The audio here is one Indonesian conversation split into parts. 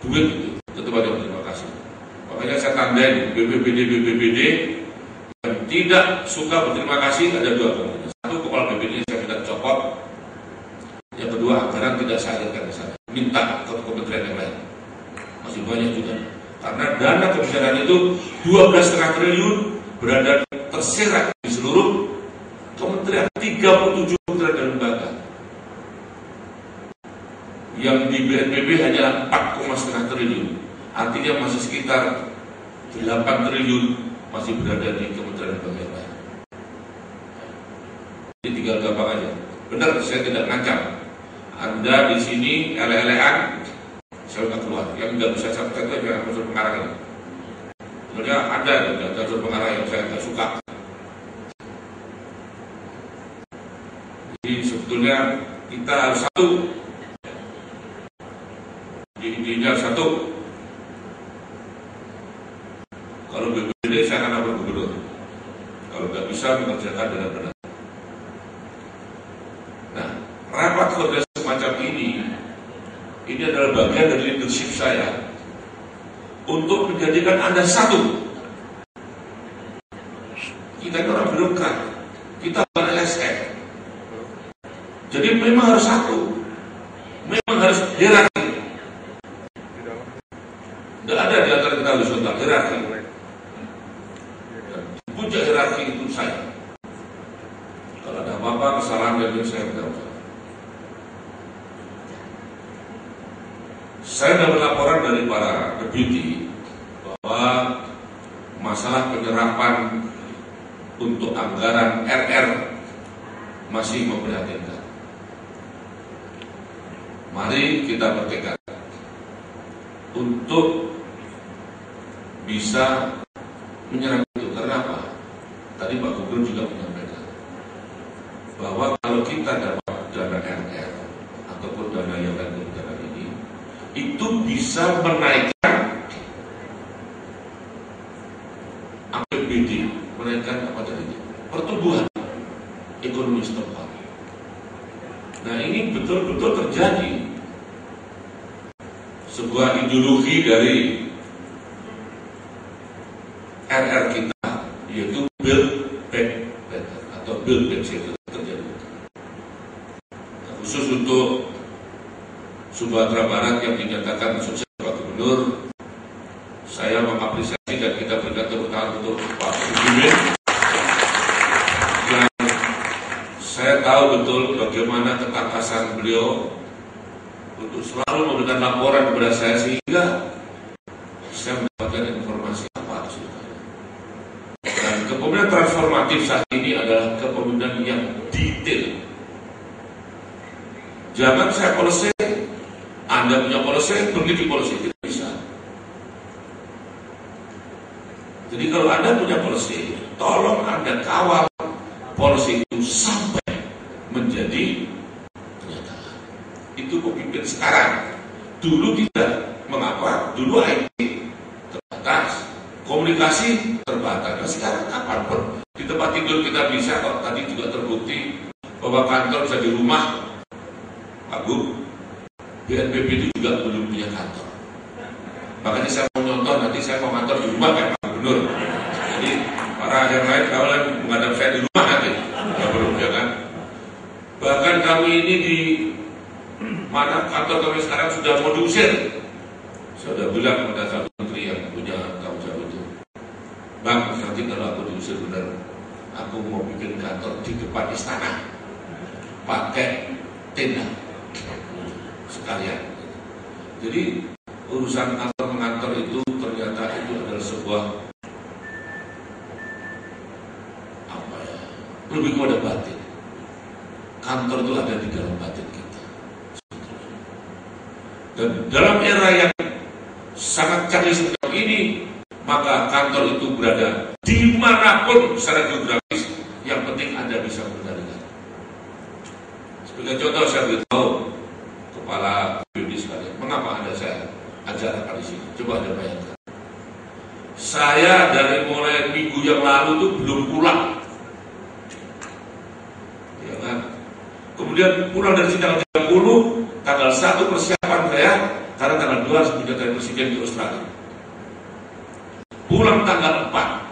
duit itu, tetap ada berterima kasih. Makanya saya tandain BPBD yang tidak suka berterima kasih ada dua kemungkinan. Satu, kepala BPBD saya minta copot. Yang kedua, anggaran tidak saya alirkan ke sana, minta ke kementerian yang lain. Masih banyak juga. Karena dana kebijakan itu 12,5 triliun berada terserak di seluruh kementerian, 37 kementerian dan lembaga. Yang di BNPB hanya 4,5 triliun. Artinya masih sekitar 8 triliun masih berada di kementerian lembaga lain. Jadi tinggal gampang aja. Benar, saya tidak ngancam. Anda di sini ele-elean, saya udah keluar. Yang nggak bisa saya kata jangan unsur pengarah ini. Sebenarnya ada unsur pengarah yang saya nggak suka. Jadi sebetulnya kita harus satu. Intinya satu. Kalau BPBD saya akan lapor gubernur. Kalau nggak bisa mengerjakan dengan benar. Nah, rapat koordinasi semacam ini adalah bagian dari leadership saya untuk menjadikan Anda satu. Kita ini orang birokrat, kita bukan LSM. Jadi memang harus satu, memang harus hierarki. Tidak ada di antara kita horizontal, hierarki. Puncak hierarki itu saya. Kalau ada apa-apa kesalahan dari saya bertanggung jawab. Saya dapat laporan dari para deputi bahwa masalah penyerapan untuk anggaran RR masih memprihatinkan. Mari kita bertekad untuk bisa menyerap itu. Karena apa? Tadi Pak Gubernur juga menyampaikan bahwa kalau kita dapat dana RR ataupun dana yang lain kebijakan ini, itu bisa menaikkan APBD, menaikkan apa tadi? Pertumbuhan ekonomi setempat. Nah, ini betul-betul terjadi sebuah ideologi dari RR kita, yaitu build back better atau build back better terjadi. Nah, khusus untuk Sumatera Barat yang dinyatakan sukses Pak Gubernur, saya mengapresiasi dan kita berikan tepuk tangan untuk Pak Gubernur. Dan saya tahu betul bagaimana ketangkasan beliau untuk selalu memberikan laporan kepada saya sehingga saya mendapatkan informasi apa itu. Dan kepemimpinan transformatif saat ini adalah kepemimpinan yang detail. Jangan saya policy, Anda punya policy, begitu policy, tidak bisa. Jadi kalau Anda punya policy, tolong Anda kawal policy itu sampai menjadi kenyataan. Itu pemimpin sekarang. Dulu tidak. Mengapa? Dulu IT terbatas, komunikasi terbatas. Nah, sekarang kapanpun di tempat tidur kita bisa. Kok tadi juga terbukti bahwa kantor bisa di rumah. Pak Gub, BNPB itu juga belum punya kantor. Makanya saya mau nyontoh, nanti saya mau kantor di rumah kayak Pak Gubernur. Jadi para yang lain kawan menghadap saya di rumah nanti, nggak perlu ya kan. Bahkan kami ini di mana kantor kami sekarang sudah mau diusir. Saya sudah bilang kepada satu menteri yang punya tanggung jawab itu, Bang, nanti kalau aku diusir benar, aku mau bikin kantor di depan istana, pakai tenda sekalian. Jadi urusan kantor mengantor itu ternyata itu adalah sebuah apa ya, lebih kepada batin. Kantor itu ada di dalam batin kita. Dan dalam era yang sangat canggih seperti ini, maka kantor itu berada dimanapun secara geografis. Yang penting Anda bisa mengendalikan. Sebagai contoh saya beritahu kepala BPD sekalian, mengapa Anda saya ajarkan di sini? Coba Anda bayangkan. Saya dari mulai minggu yang lalu itu belum pulang, ya kan? Kemudian pulang dari sini tanggal 30, tanggal 1 persiapan saya karena tanggal 2 harus menjadi presiden di Australia. Pulang tanggal 4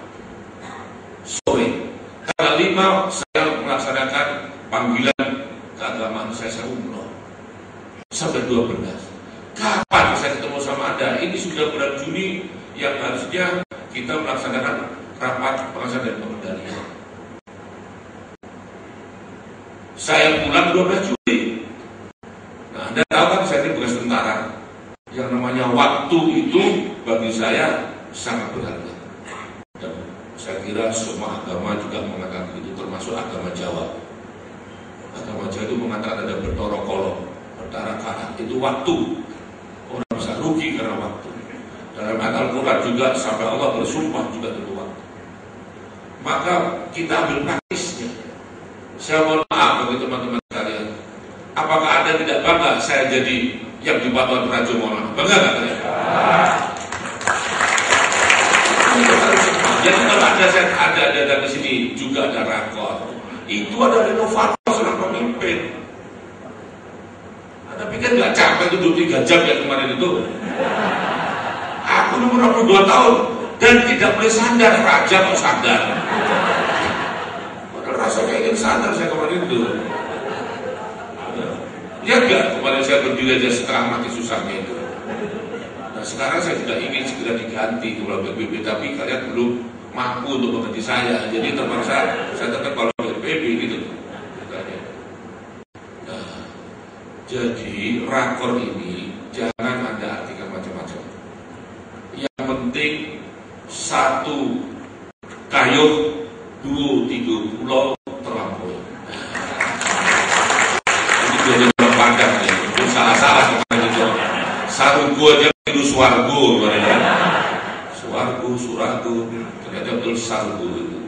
sore, tanggal 5 saya melaksanakan panggilan keagamaan saya umroh sampai 12. Kapan saya ketemu sama Anda? Ini sudah bulan Juni yang harusnya kita melaksanakan rapat pengasahan dan pengendalian. Saya pulang 12 Juli. Nah, Anda tahu kan saya ini bekas tentara. Yang namanya waktu itu bagi saya sangat berharga. Dan saya kira semua agama juga mengatakan itu, termasuk agama Jawa. Agama Jawa itu mengatakan ada bertorokolo, bertara-kara, itu waktu. Orang bisa rugi karena waktu. Dalam Al-Quran juga sampai Allah bersumpah juga itu waktu. Maka kita ambil praktisnya. Saya mohon maaf bagi teman-teman sekalian. Apakah Anda tidak bangga saya jadi yang di Batuan Prajo Monas? Bangga nggak kalian? Jadi kalau ada di sini juga ada rakor. Itu ada renovator seorang pemimpin. Anda pikir nggak capek duduk 3 jam ya kemarin itu? Aku nomor 22 tahun dan tidak boleh sandar, raja kok sandar. Padahal rasanya ingin sandar saya kemarin itu. Lihat gak kemarin saya berdiri aja setengah mati susahnya itu. Nah sekarang saya tidak ingin segera diganti kepala BPB, tapi kalian belum mampu untuk mengganti saya. Jadi terpaksa saya tetap kalau BPB gitu. Nah, jadi rakor ini jangan Anda artikan macam-macam. Yang penting 1 kayuh, 2 3 pulau terlampaui. Ini jadi pandang ya. Itu salah-salah kemarin itu. Sarugu aja itu suargu kemarin ya. Suargu, suragu, ternyata betul sarugu itu.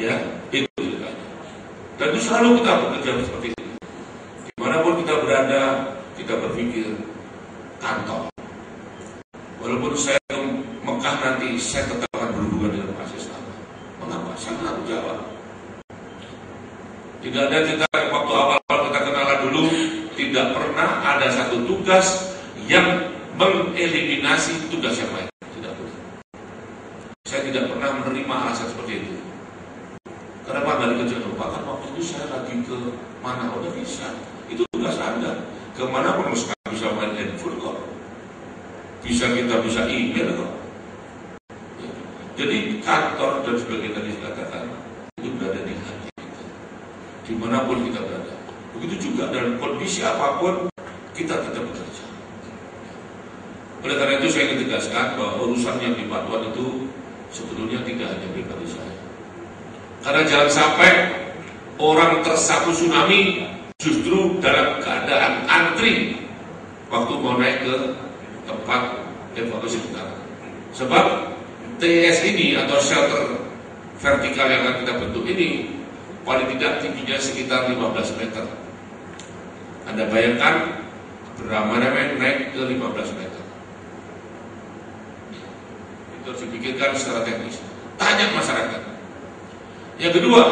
Ya, itu ceritanya. Dan itu selalu kita bekerja seperti itu. Dimanapun kita berada, kita berpikir kantor. Walaupun saya ke Mekah nanti, saya tetap akan berhubungan dengan Pak Islam. Mengapa? Saya tahu jawab. Tidak ada kita waktu awal kita kenalan dulu, tidak pernah ada satu tugas yang mengeliminasi tugas yang lain. Tidak boleh. Saya tidak pernah menerima alasan seperti itu. Kenapa nggak dikerjakan? Bahkan waktu itu saya lagi ke mana? Udah bisa. Itu tugas Anda. Kemana pun sekarang bisa main handphone kok. Kita bisa email kok. Jadi kantor dan sebagainya tadi dikatakan itu berada di hati kita. Dimanapun kita berada. Begitu juga dalam kondisi apapun kita tetap bekerja. Oleh karena itu saya ingin tegaskan bahwa urusan yang di Batuan itu sebetulnya tidak hanya pribadi saya. Karena jangan sampai orang tersapu tsunami justru dalam keadaan antri waktu mau naik ke tempat evakuasi bencana. Sebab TS ini atau shelter vertikal yang akan kita bentuk ini paling tidak tingginya sekitar 15 meter. Anda bayangkan berapa naik ke 15 meter. Itu harus dipikirkan secara teknis. Tanya masyarakat. Yang kedua,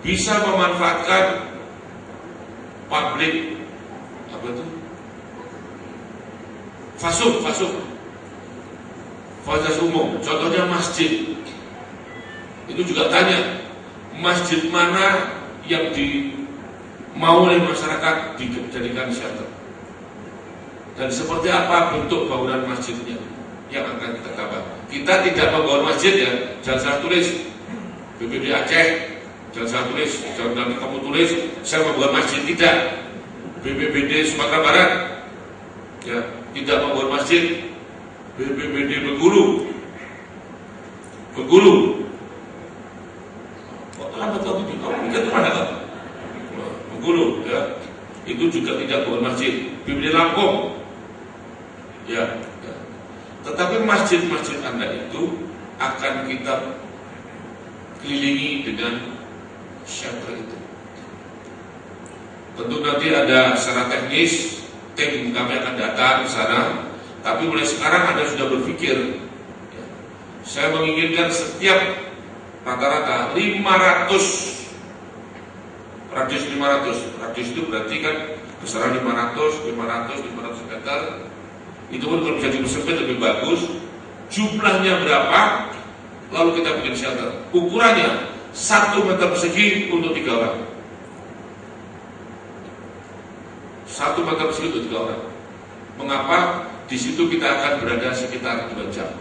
bisa memanfaatkan publik apa itu? Fasilitas umum, contohnya masjid. Itu juga tanya, masjid mana yang mau oleh masyarakat dijadikan shelter. Dan seperti apa bentuk bangunan masjidnya yang akan kita tambah. Kita tidak membangun masjid ya, jangan salah tulis BPD Aceh, jangan salah tulis, jangan nanti kamu tulis saya membangun masjid, tidak. BPBD Sumatera Barat ya, tidak membangun masjid. BPBD Bengkulu kok lambat waktu itu, kamu ingat mana kan? Bengkulu ya, itu juga tidak membangun masjid. BPBD Lampung ya. Tetapi masjid-masjid Anda itu akan kita kelilingi dengan shelter itu. Tentu nanti ada secara teknis tim kami akan datang ke sana. Tapi mulai sekarang Anda sudah berpikir ya, saya menginginkan setiap rata-rata 500 radius itu berarti kan besaran 500 meter Itu pun kalau bisa dipersempit lebih bagus. Jumlahnya berapa, lalu kita bikin shelter. Ukurannya 1 meter persegi untuk 3 orang. 1 meter persegi untuk 3 orang. Mengapa? Di situ kita akan berada sekitar 2 jam.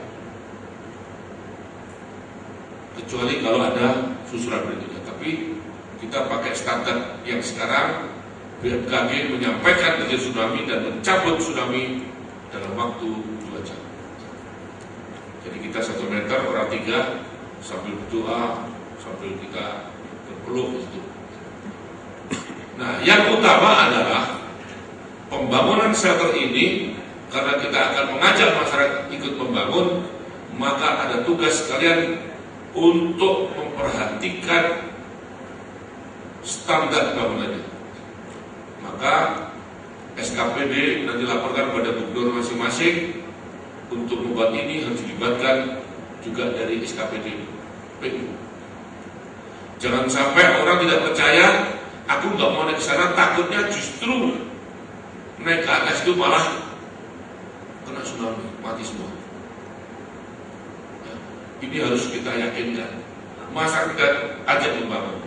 Kecuali kalau ada susulan berikutnya. Tapi kita pakai standar yang sekarang. BMKG menyampaikan terjadi tsunami dan mencabut tsunami dalam waktu 2 jam. Jadi kita 1 meter, orang 3 sambil berdoa, sambil kita berpeluk itu. Nah, yang utama adalah pembangunan shelter ini, karena kita akan mengajak masyarakat ikut membangun, maka ada tugas kalian untuk memperhatikan standar bangunannya. Maka SKPD nanti laporkan pada gubernur masing-masing. Untuk membuat ini harus dilibatkan juga dari SKPD PU. Jangan sampai orang tidak percaya, aku nggak mau naik ke sana, takutnya justru naik ke atas itu malah kena tsunami, mati semua. Ya, ini harus kita yakinkan. Masa kita ajak membangun.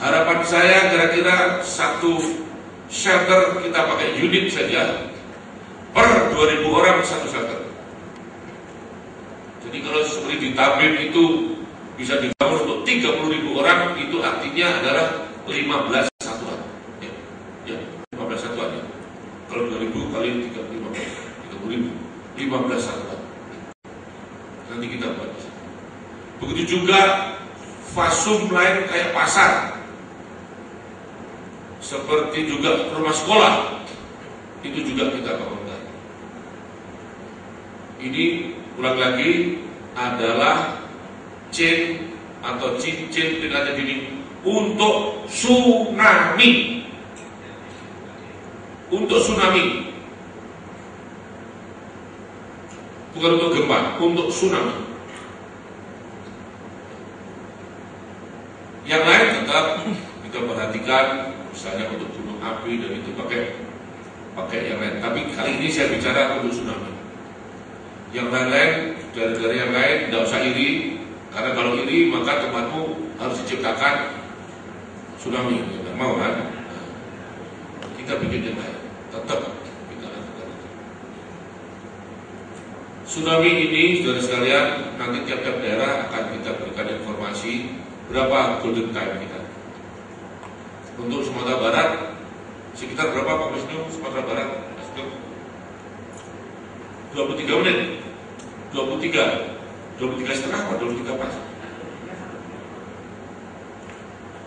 Harapan saya kira-kira 1 shelter kita pakai unit saja per 2.000 orang 1 shelter. Jadi kalau seperti di Tabib itu bisa dibangun untuk 30.000 orang, itu artinya adalah 15 satuan. Ya, 15 satuan ya. Kalau 2.000 kali 30.000, 15 satuan. Nanti kita buat. Begitu juga fasum lain kayak pasar. Seperti juga rumah sekolah, itu juga kita bangunkan. Ini ulang lagi adalah chain atau cincin tingkatnya dini untuk tsunami. Untuk tsunami, bukan untuk gempa, untuk tsunami. Yang lain tetap kita perhatikan. Misalnya untuk gunung api dan itu pakai yang lain. Tapi kali ini saya bicara untuk tsunami. Yang lain-lain dari yang lain tidak usah iri, karena kalau iri maka tempatmu harus diciptakan tsunami. Tidak mau kan? Nah, kita bikin yang lain. Tetap kita lakukan. Tsunami ini, saudara sekalian, nanti tiap-tiap daerah akan kita berikan informasi berapa golden time kita. Untuk Sumatera Barat sekitar berapa Pak Wisnu? Sumatera Barat 23 menit, 23 setengah atau 23 pas?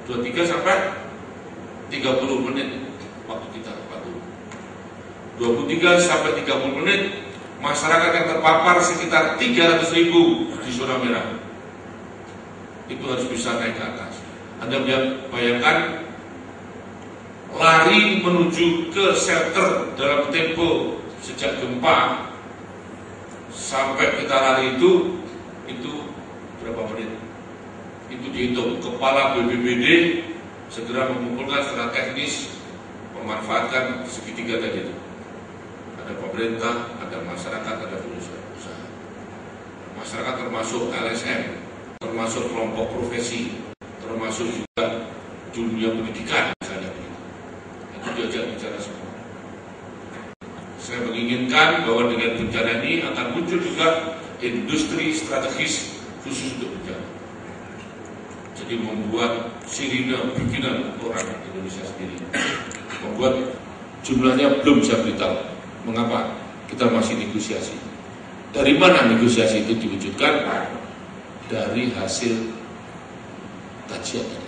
23 sampai 30 menit waktu kita patuh. 23 sampai 30 menit masyarakat yang terpapar sekitar 300.000 di zona merah. Itu harus bisa naik ke atas. Anda bayangkan lari menuju ke shelter dalam tempo sejak gempa sampai kita lari itu berapa menit? Itu dihitung. Kepala BPBD segera mengumpulkan secara teknis memanfaatkan segitiga tadi itu. Ada pemerintah, ada masyarakat, ada pengusaha. Masyarakat termasuk LSM, termasuk kelompok profesi, termasuk juga dunia pendidikan misalnya. Itu diajak bicara semua. Saya menginginkan bahwa dengan bencana ini akan muncul juga industri strategis khusus untuk bencana. Jadi membuat sirine bikinan orang Indonesia sendiri. Membuat jumlahnya belum saya beritahu. Mengapa? Kita masih negosiasi. Dari mana negosiasi itu diwujudkan? Dari hasil kajian tadi.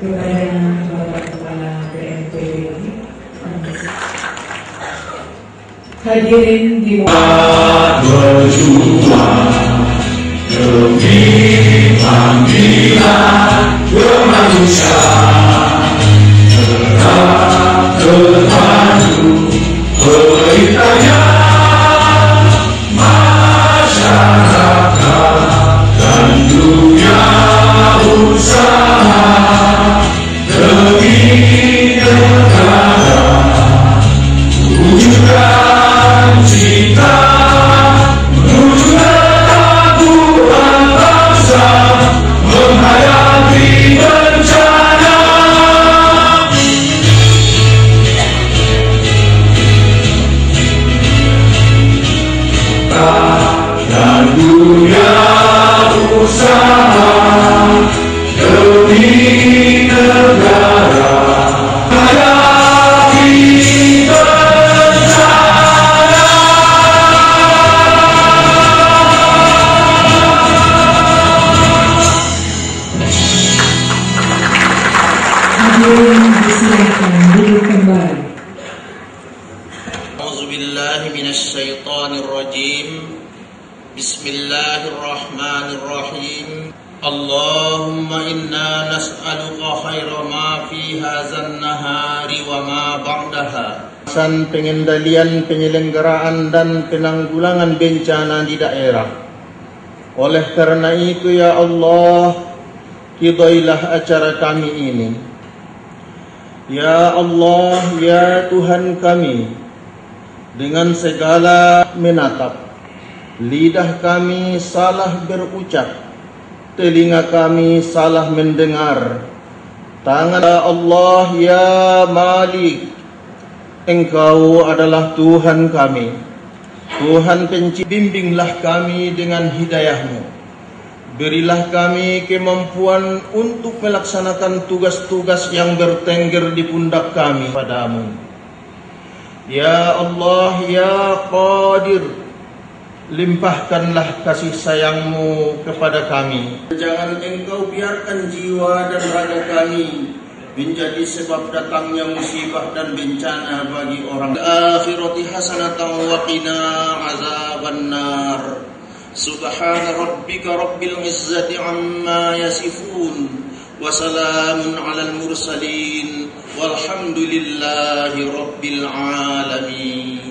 kepada Bapak Kepala BNPB. Hadirin di berjuang demi panggilan kemanusiaan, gerak terpadu beritanya masyarakat dan dunia usaha demi negara, wujudkan cinta menuju ketakbuhan bangsa menghadapi bencana. Dan dunia usaha demi negara menghadapi bencana. hadirin disilakan duduk kembali. A'udzubillahi minasyaitonirrajim. Bismillahirrahmanirrahim. Allahumma inna nas'aluka khaira ma fi hadzal nahari wa ma ba'daha. Pengendalian, penyelenggaraan dan penanggulangan bencana di daerah. Oleh karena itu ya Allah, ridailah acara kami ini. Ya Allah, ya Tuhan kami, dengan segala menatap, lidah kami salah berucap, telinga kami salah mendengar. Tangan Allah ya Malik, Engkau adalah Tuhan kami, Tuhan pencipta. Bimbinglah kami dengan hidayah-Mu. Berilah kami kemampuan untuk melaksanakan tugas-tugas yang bertengger di pundak kami padamu. Ya Allah ya Qadir, limpahkanlah kasih sayang-Mu kepada kami. Jangan Engkau biarkan jiwa dan raga kami menjadi sebab datangnya musibah dan bencana bagi orang. Akhirati hasanatan wa qina azabannar. Subhana rabbika rabbil izzati amma yasifun wa salamun alal mursalin walhamdulillahi rabbil alamin.